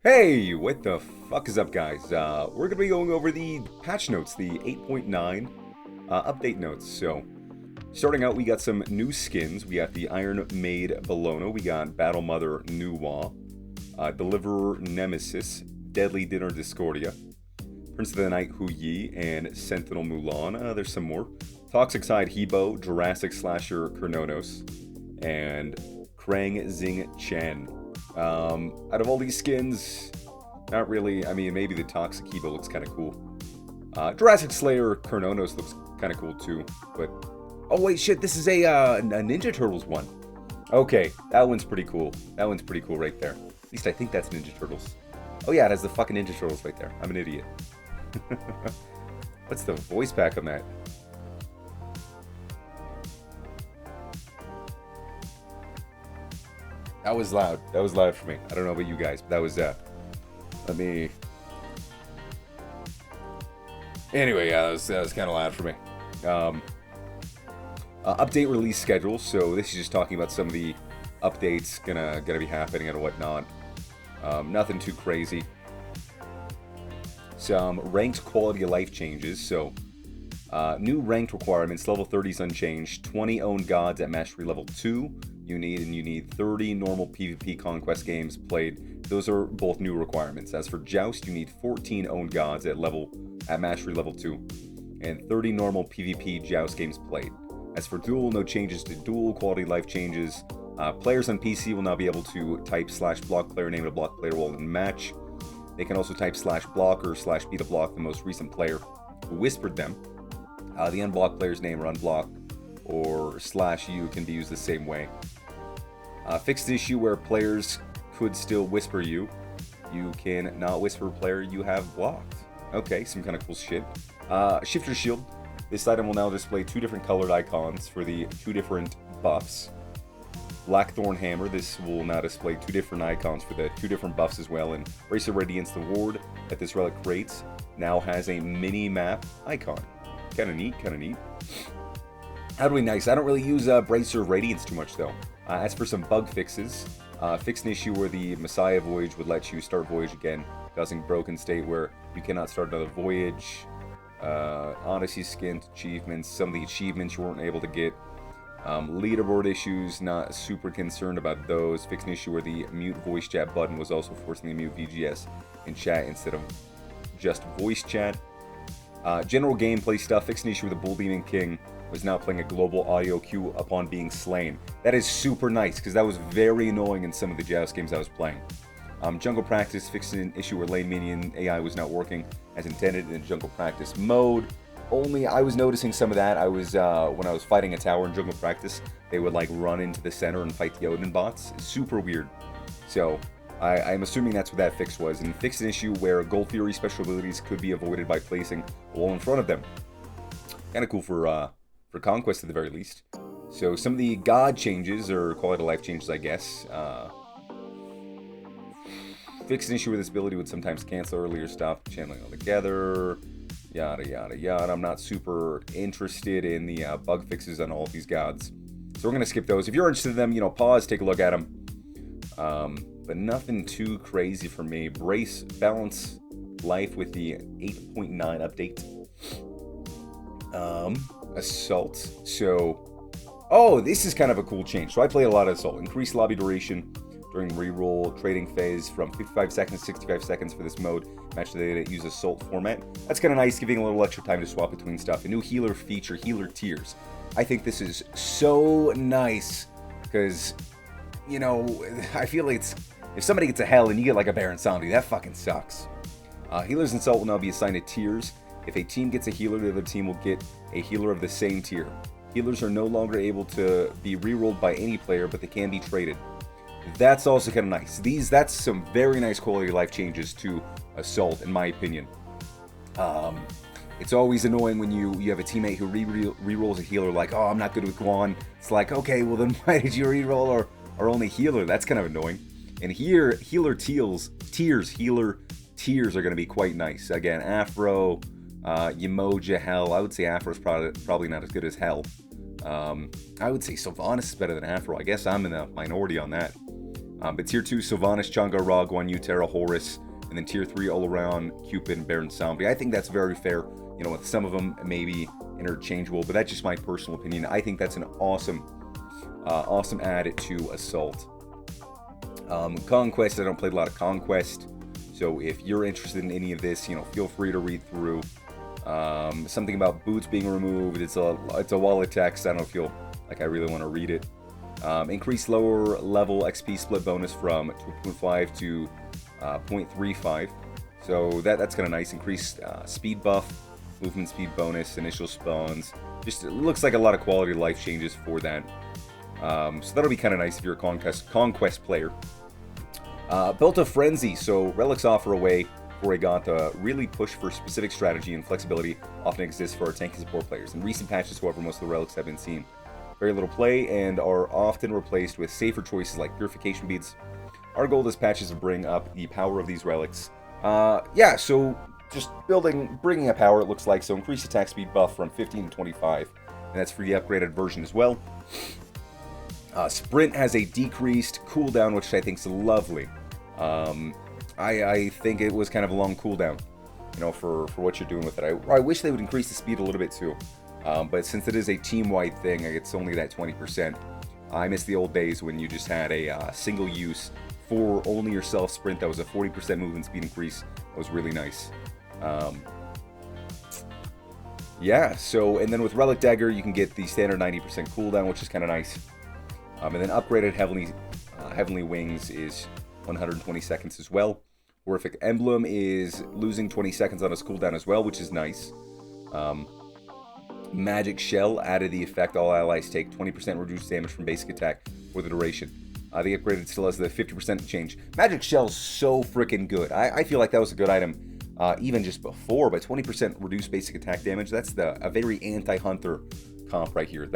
Hey, what the fuck is up, guys? We're gonna be going over the patch notes, the 8.9 update notes. So, starting out, we got some new skins. We got the Iron Maid Bologna, we got Battle Mother Nuwa, Deliverer Nemesis, Deadly Dinner Discordia, Prince of the Night Hu Yi, and Sentinel Mulan. There's some more. Toxic Side Hebo, Jurassic Slasher Kernonos, and Krang Zing Chen. Out of all these skins, not really. I mean, maybe the Toxic Hebo looks kind of cool. Jurassic Slayer Kernonos looks kind of cool too. But oh wait, shit, this is a Ninja Turtles one. Okay, that one's pretty cool. That one's pretty cool right there. At least I think that's Ninja Turtles. Oh yeah, it has the fucking Ninja Turtles right there. I'm an idiot. What's the voice pack on that? That was loud. That was loud for me. I don't know about you guys, but that was let me. Anyway, yeah, that was kind of loud for me. Um, Update release schedule. So this is just talking about some of the updates gonna be happening and whatnot. Nothing too crazy. Some ranked quality of life changes. So new ranked requirements. Level 30 is unchanged. 20 owned gods at mastery level 2. You need 30 normal PvP conquest games played. Those are both new requirements. As for Joust, you need 14 owned gods at mastery level 2, and 30 normal PvP Joust games played. As for Duel, no changes to Duel. Quality life changes. Players on PC will now be able to type /block player name to block player while in match. They can also type /block or /b to block the most recent player who whispered them. The unblocked player's name or unblock or /u can be used the same way. Fixed issue where players could still whisper you. You can not whisper a player you have blocked. Okay, some kind of cool shit. Shifter Shield. This item will now display two different colored icons for the two different buffs. Blackthorn Hammer. This will now display two different icons for the two different buffs as well. And Racer Radiance, the ward that this relic creates, now has a mini map icon. Kind of neat, kind of neat. How do we nice? I don't really use Bracer Radiance too much though. As for some bug fixes, fixed an issue where the Messiah Voyage would let you start Voyage again, causing broken state where you cannot start another Voyage. Odyssey skins, achievements, some of the achievements you weren't able to get. Leaderboard issues, not super concerned about those. Fixed an issue where the mute voice chat button was also forcing the mute VGS in chat instead of just voice chat. General gameplay stuff, fixed an issue where the Bull Demon King was now playing a global audio cue upon being slain. That is super nice, because that was very annoying in some of the Joust games I was playing. Jungle Practice fixed an issue where lane minion AI was not working as intended in Jungle Practice mode. Only I was noticing some of that. I was when I was fighting a tower in Jungle Practice, they would like run into the center and fight the Odin bots. It's super weird. So I'm assuming that's what that fix was. And fixed an issue where Gold Fury special abilities could be avoided by placing a wall in front of them. Kind of cool for Conquest at the very least. So some of the god changes, or quality of life changes, I guess. Fixed an issue where this ability would sometimes cancel earlier stuff, channeling altogether. Yada yada yada. I'm not super interested in the bug fixes on all of these gods, so we're gonna skip those. If you're interested in them, pause, take a look at them. But nothing too crazy for me. Balance life with the 8.9 update. Assault. So, this is kind of a cool change. So I play a lot of Assault. Increased lobby duration during reroll trading phase from 55 seconds to 65 seconds for this mode. Match the data, use Assault format. That's kind of nice, giving a little extra time to swap between stuff. A new healer feature, Healer Tiers. I think this is so nice because, I feel like if somebody gets a hell and you get like a Baron Samedi, that fucking sucks. Healers and Assault will now be assigned to tiers. If a team gets a healer, the other team will get a healer of the same tier. Healers are no longer able to be rerolled by any player, but they can be traded. That's also kind of nice. That's some very nice quality of life changes to Assault, in my opinion. It's always annoying when you have a teammate who rerolls a healer, like, oh, I'm not good with Guan. It's like, okay, well then why did you reroll our only healer? That's kind of annoying. And here, healer tiers are going to be quite nice. Again, Afro, Yemoja, Hell. I would say Afro's probably not as good as Hell. I would say Sylvanas is better than Afro. I guess I'm in the minority on that. But Tier 2, Sylvanas, Chang'e, Ra, Guan Yu, Terra, Horus, and then Tier 3, all around Cupid, Baron Sambi. I think that's very fair. You know, with some of them maybe interchangeable, but that's just my personal opinion. I think that's an awesome add to Assault. Conquest, I don't play a lot of Conquest, so if you're interested in any of this, you know, feel free to read through. Something about boots being removed, it's a wall of text. I don't feel like I really want to read it. Increased lower level XP split bonus from 2.5 to 0.35, so that's kind of nice. Increased speed buff, movement speed bonus, initial spawns. Just, it looks like a lot of quality of life changes for that. So that'll be kind of nice if you're a conquest player. Built a Frenzy, so relics offer a way for a god to really push for specific strategy, and flexibility often exists for our tank and support players. In recent patches, however, most of the relics have been seen very little play and are often replaced with safer choices like purification beads. Our goal this patch is to bring up the power of these relics. Yeah, so just bringing up power, it looks like. So increased attack speed buff from 15 to 25, and that's for the upgraded version as well. Sprint has a decreased cooldown, which I think is lovely. I think it was kind of a long cooldown, you know, for what you're doing with it. I wish they would increase the speed a little bit too, but since it is a team-wide thing, it's only that 20%. I miss the old days when you just had a single use for only yourself sprint that was a 40% movement speed increase. That was really nice. Yeah, so, and then with Relic Dagger, you can get the standard 90% cooldown, which is kind of nice. And then upgraded Heavenly Wings is 120 seconds as well. Horrific Emblem is losing 20 seconds on its cooldown as well, which is nice. Magic Shell added the effect all allies take 20% reduced damage from basic attack for the duration. The upgraded still has the 50% change. Magic Shell's so freaking good. I feel like that was a good item even just before, but 20% reduced basic attack damage, that's a very anti-hunter comp right here.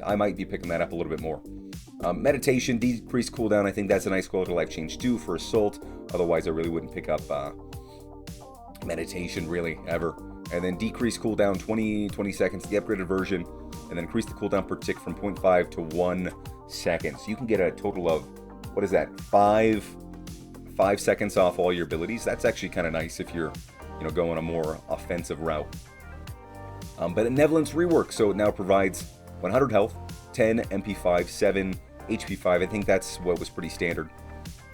I might be picking that up a little bit more. Meditation, decreased cooldown, I think that's a nice quality of life change too for Assault. Otherwise, I really wouldn't pick up Meditation really, ever. And then decreased cooldown 20 seconds, the upgraded version, and then increase the cooldown per tick from 0.5 to 1 second. So you can get a total of, what is that, 5 seconds off all your abilities. That's actually kind of nice if you're, you know, going a more offensive route. But Benevolence rework, so it now provides 100 health, 10 MP5, 7 HP5. I think that's what was pretty standard.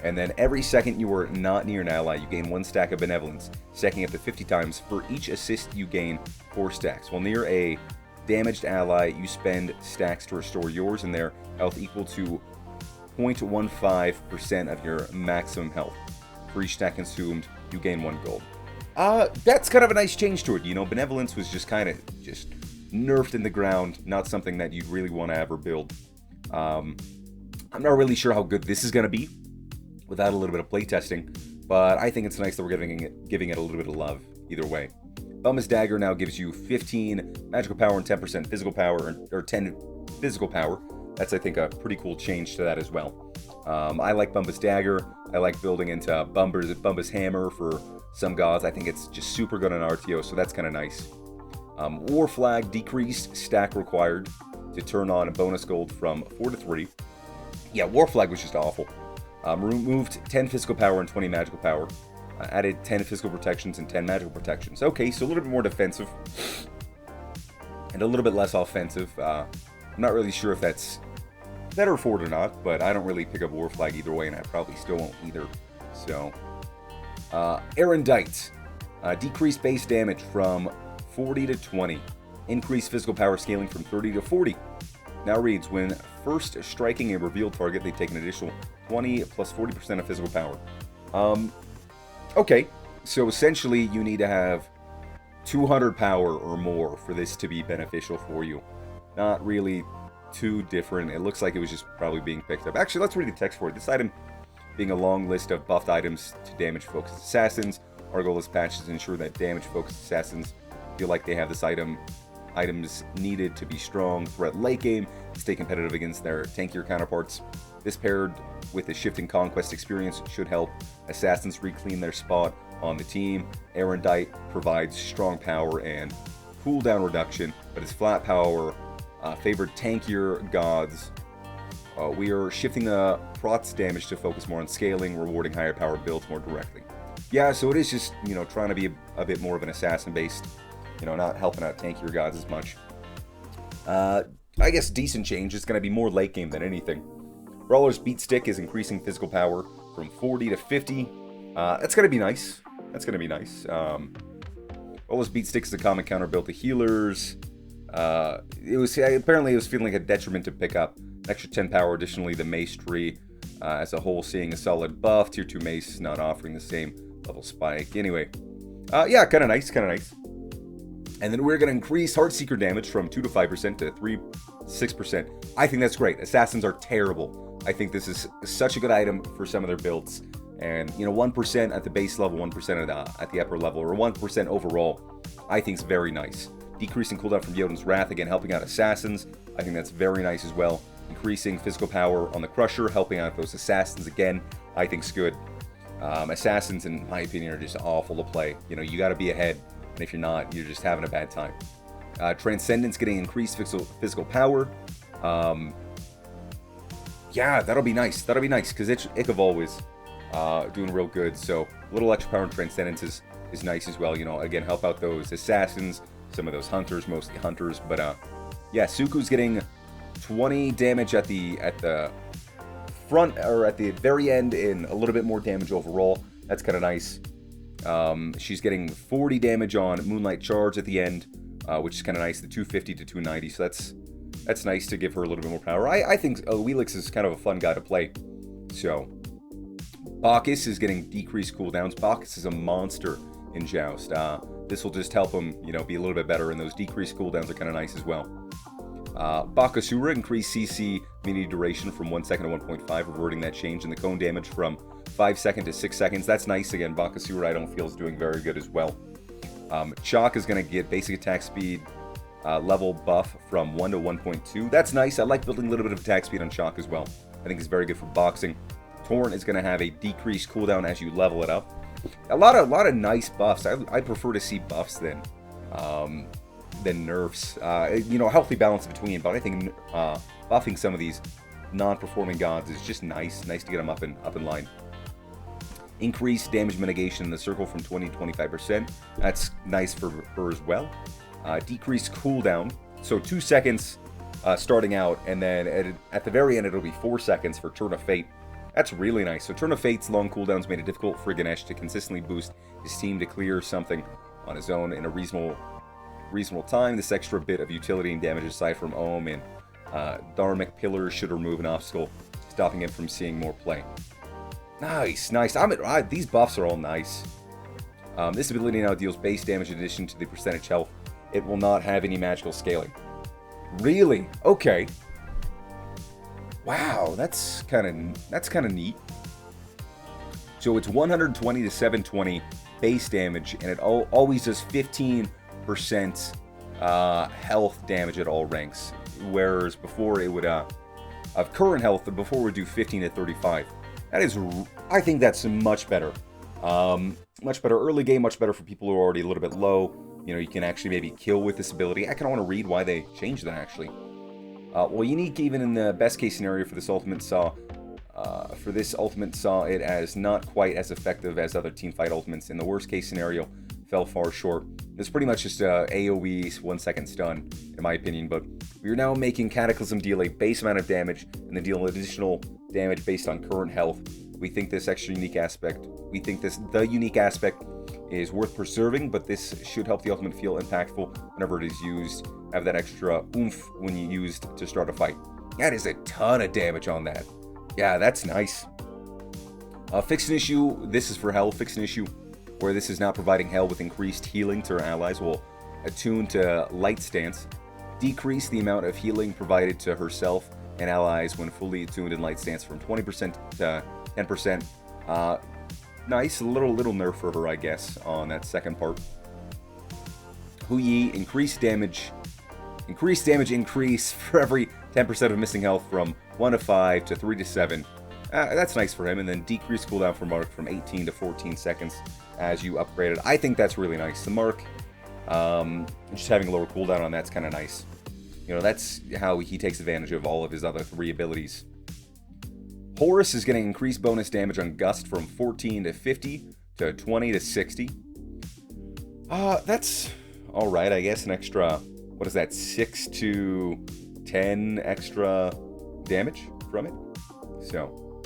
And then every second you are not near an ally, you gain 1 stack of Benevolence, stacking up to 50 times. For each assist, you gain 4 stacks. While near a damaged ally, you spend stacks to restore yours and their health equal to 0.15% of your maximum health. For each stack consumed, you gain 1 gold. That's kind of a nice change to it. You know, Benevolence was just kind of nerfed in the ground, not something that you'd really want to ever build. I'm not really sure how good this is going to be without a little bit of playtesting, but I think it's nice that we're giving it a little bit of love either way. Bumba's Dagger now gives you 15 magical power and 10% physical power, or 10 physical power. That's, I think, a pretty cool change to that as well. I like Bumba's Dagger. I like building into Bumba's Hammer for some gods. I think it's just super good on RTO, so that's kind of nice. War Flag, decreased stack required to turn on a bonus gold from 4 to 3. Yeah, War Flag was just awful. Removed 10 physical power and 20 magical power. Added 10 physical protections and 10 magical protections. Okay, so a little bit more defensive and a little bit less offensive. I'm not really sure if that's better for it or not, but I don't really pick up War Flag either way, and I probably still won't either. So, Erendite. Decreased base damage from 40 to 20. Increased physical power scaling from 30 to 40. Now reads, when first striking a revealed target, they take an additional 20 plus 40% of physical power. Okay, so essentially you need to have 200 power or more for this to be beneficial for you. Not really too different. It looks like it was just probably being picked up. Actually, let's read the text for it. This item being a long list of buffed items to damage-focused assassins. Our goal this patch is to ensure that damage-focused assassins feel like they have this items needed to be strong throughout late game to stay competitive against their tankier counterparts. This paired with the shifting conquest experience should help assassins reclaim their spot on the team. Erendite provides strong power and cooldown reduction, but its flat power favored tankier gods We are shifting the Prot's damage to focus more on scaling, rewarding higher power builds more directly. Yeah, so it is just, trying to be a bit more of an assassin-based, not helping out tankier gods as much. I guess decent change. It's going to be more late game than anything. Brawler's Beat Stick is increasing physical power from 40 to 50. That's going to be nice. Brawler's Beat Stick is a common counter built to healers. Apparently it was feeling like a detriment to pick up. An extra 10 power. Additionally, the Mace tree as a whole seeing a solid buff. Tier 2 Mace not offering the same level spike. Anyway, yeah, kind of nice. And then we're going to increase Heartseeker damage from 2 to 5% to 6%. I think that's great. Assassins are terrible. I think this is such a good item for some of their builds. And, 1% at the base level, 1% at the upper level, or 1% overall, I think is very nice. Decreasing cooldown from Jotun's Wrath, again, helping out assassins. I think that's very nice as well. Increasing physical power on the Crusher, helping out those assassins again, I think is good. Assassins, in my opinion, are just awful to play. You got to be ahead. And if you're not, you're just having a bad time. Transcendence getting increased physical power. Yeah, that'll be nice. Because Ikavol is doing real good. So a little extra power in Transcendence is nice as well. Again, help out those assassins, some of those hunters, mostly hunters. But yeah, Suku's getting 20 damage at the front, or at the very end, and a little bit more damage overall. That's kind of nice. She's getting 40 damage on Moonlight Charge at the end, which is kind of nice, the 250 to 290, so that's nice to give her a little bit more power. I think Wheelix is kind of a fun guy to play. So, Bacchus is getting decreased cooldowns. Bacchus is a monster in Joust. This will just help him, be a little bit better, and those decreased cooldowns are kind of nice as well. Bakasura increased CC immunity duration from 1 second to 1.5, reverting that change in the cone damage from 5 seconds to 6 seconds. That's nice. Again, Bakasura I don't feel is doing very good as well. Chalk is going to get basic attack speed level buff from 1 to 1.2. That's nice. I like building a little bit of attack speed on Chalk as well. I think it's very good for boxing. Torrent is going to have a decreased cooldown as you level it up. A lot of nice buffs. I prefer to see buffs than nerfs. A healthy balance between. But I think buffing some of these non-performing gods is just nice. Nice to get them up in line. Increased damage mitigation in the circle from 20 to 25%. That's nice for her as well. Decreased cooldown. So 2 seconds starting out, and then at the very end it'll be 4 seconds for Turn of Fate. That's really nice. So Turn of Fate's long cooldowns made it difficult for Ganesh to consistently boost his team to clear something on his own in a reasonable time. This extra bit of utility and damage aside from Ohm and Dharmic Pillars should remove an obstacle, stopping him from seeing more play. Nice. These buffs are all nice. This ability now deals base damage in addition to the percentage health. It will not have any magical scaling. Really? Okay. Wow, that's kind of neat. So it's 120 to 720 base damage, and it always does 15% health damage at all ranks. Whereas before it would, of current health, before it would do 15 to 35. I think that's much better. Much better early game, much better for people who are already a little bit low. You can actually maybe kill with this ability. I kind of want to read why they changed that, actually. Well, unique even in the best case scenario for this ultimate saw it as not quite as effective as other teamfight ultimates. In the worst case scenario, fell far short. It's pretty much just a AoE 1 second stun, in my opinion, but we are now making Cataclysm deal a base amount of damage and then deal additional damage based on current health. We think the unique aspect is worth preserving, but this should help the ultimate feel impactful whenever it is used. Have that extra oomph when you used to start a fight. That is a ton of damage on that. Yeah, that's nice. Fix an issue. This is for Hell. Fix an issue where this is now providing Hell with increased healing to her allies while attuned to Light Stance. Decrease the amount of healing provided to herself and allies when fully attuned in Light Stance from 20% to 10%. Nice, a little nerf for her, I guess, on that second part. Huyi, increased damage increase for every 10% of missing health from 1 to 5 to 3 to 7. That's nice for him. And then decreased cooldown for Mark from 18 to 14 seconds as you upgrade it. I think that's really nice. The Mark, just having a lower cooldown on that's kind of nice. That's how he takes advantage of all of his other 3 abilities. Horus is getting increased bonus damage on Gust from 14 to 50 to 20 to 60. That's alright, I guess. An extra, what is that, 6 to 10 extra damage from it. So,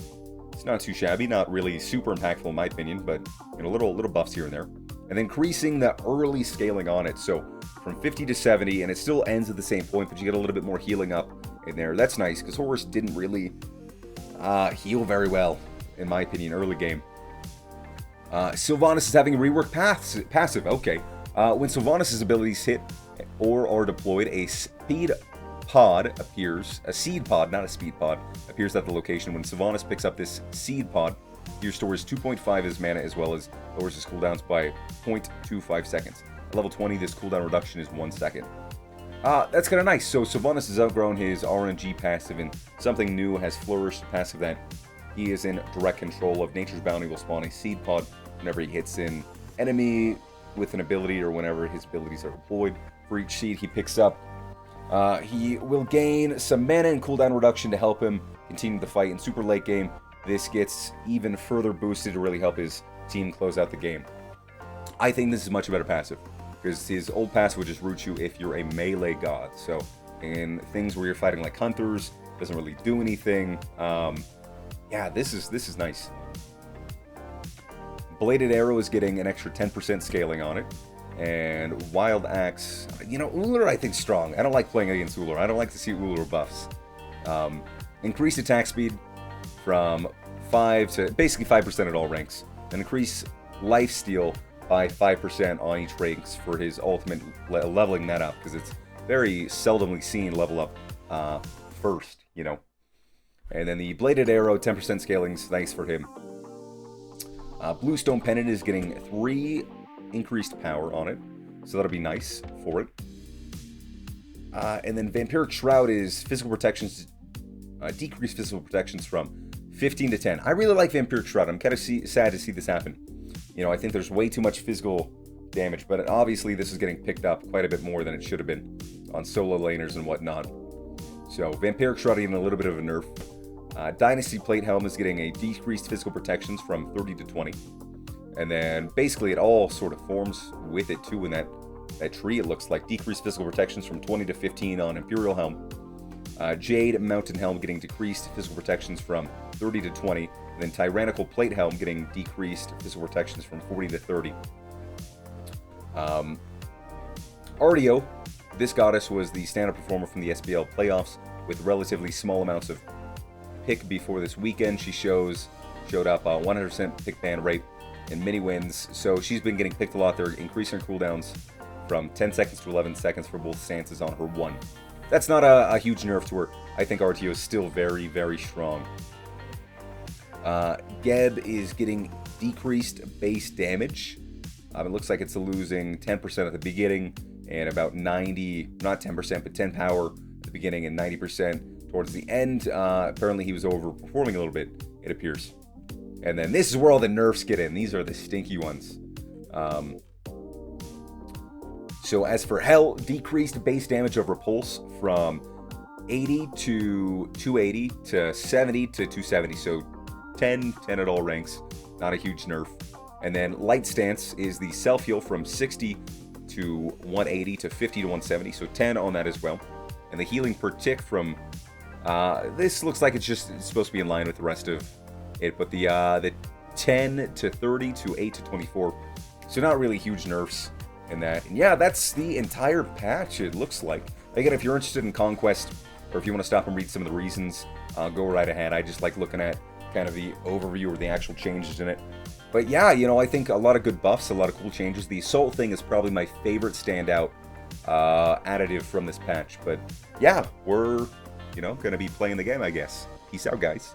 it's not too shabby, not really super impactful in my opinion, but little buffs here and there. And increasing the early scaling on it, so from 50 to 70, and it still ends at the same point, but you get a little bit more healing up in there. That's nice, because Horus didn't really heal very well, in my opinion, early game. Sylvanas is having a rework passive. Okay. When Sylvanas' abilities hit or are deployed, a seed pod, not a speed pod, appears at the location. When Sylvanas picks up this seed pod, he restores 2.5 of his mana as well as lowers his cooldowns by 0.25 seconds. At level 20, this cooldown reduction is 1 second. That's kind of nice. So Sylvanas has outgrown his RNG passive and something new has flourished. The passive that he is in direct control of. Nature's Bounty will spawn a seed pod whenever he hits an enemy with an ability or whenever his abilities are deployed. For each seed he picks up, he will gain some mana and cooldown reduction to help him continue the fight in super late game. This gets even further boosted to really help his team close out the game. I think this is much better passive, because his old passive would just root you if you're a melee god. So in things where you're fighting like hunters, doesn't really do anything. Yeah, this is nice. Bladed Arrow is getting an extra 10% scaling on it. And Wild Axe, Ullr I think strong. I don't like playing against Ullr. I don't like to see Ullr buffs. Increased attack speed from 5 to basically 5% at all ranks. And increase lifesteal by 5% on each ranks for his ultimate, leveling that up, because it's very seldomly seen level up first, And then the Bladed Arrow, 10% scaling's nice for him. Bluestone Pendant is getting 3 increased power on it, so that'll be nice for it. And then Vampiric Shroud is physical protections, decreased physical protections from 15 to 10. I really like Vampiric Shroud. I'm kind of sad to see this happen. I think there's way too much physical damage, but obviously this is getting picked up quite a bit more than it should have been on solo laners and whatnot. So Vampiric Shroud getting a little bit of a nerf. Dynasty Plate Helm is getting a decreased physical protections from 30 to 20. And then basically it all sort of forms with it too in that tree. It looks like decreased physical protections from 20 to 15 on Imperial Helm. Jade Mountain Helm getting decreased physical protections from 30 to 20. And then Tyrannical Plate Helm getting decreased physical protections from 40 to 30. Artio, this goddess was the standout performer from the SBL playoffs with relatively small amounts of pick before this weekend. She showed up 100% pick ban rate and mini wins, so she's been getting picked a lot. They're increasing her cooldowns from 10 seconds to 11 seconds for both stances on her 1. That's not a huge nerf to her. I think Artio is still very, very strong. Geb is getting decreased base damage. It looks like it's losing 10% at the beginning and about 90, not 10%, but 10 power at the beginning and 90% towards the end. Apparently he was overperforming a little bit, it appears. And then this is where all the nerfs get in. These are the stinky ones. So as for Hell, decreased base damage of Repulse from 80 to 280 to 70 to 270. So 10 at all ranks. Not a huge nerf. And then Light Stance is the self-heal from 60 to 180 to 50 to 170. So 10 on that as well. And the healing per tick from... this looks like it's supposed to be in line with the rest of it. But the 10 to 30 to 8 to 24. So not really huge nerfs in that. And yeah, that's the entire patch, it looks like. Again, if you're interested in Conquest, or if you want to stop and read some of the reasons, go right ahead. I just like looking at kind of the overview or the actual changes in it. But yeah, I think a lot of good buffs, a lot of cool changes. The Assault thing is probably my favorite standout additive from this patch. But yeah, we're, going to be playing the game, I guess. Peace out, guys.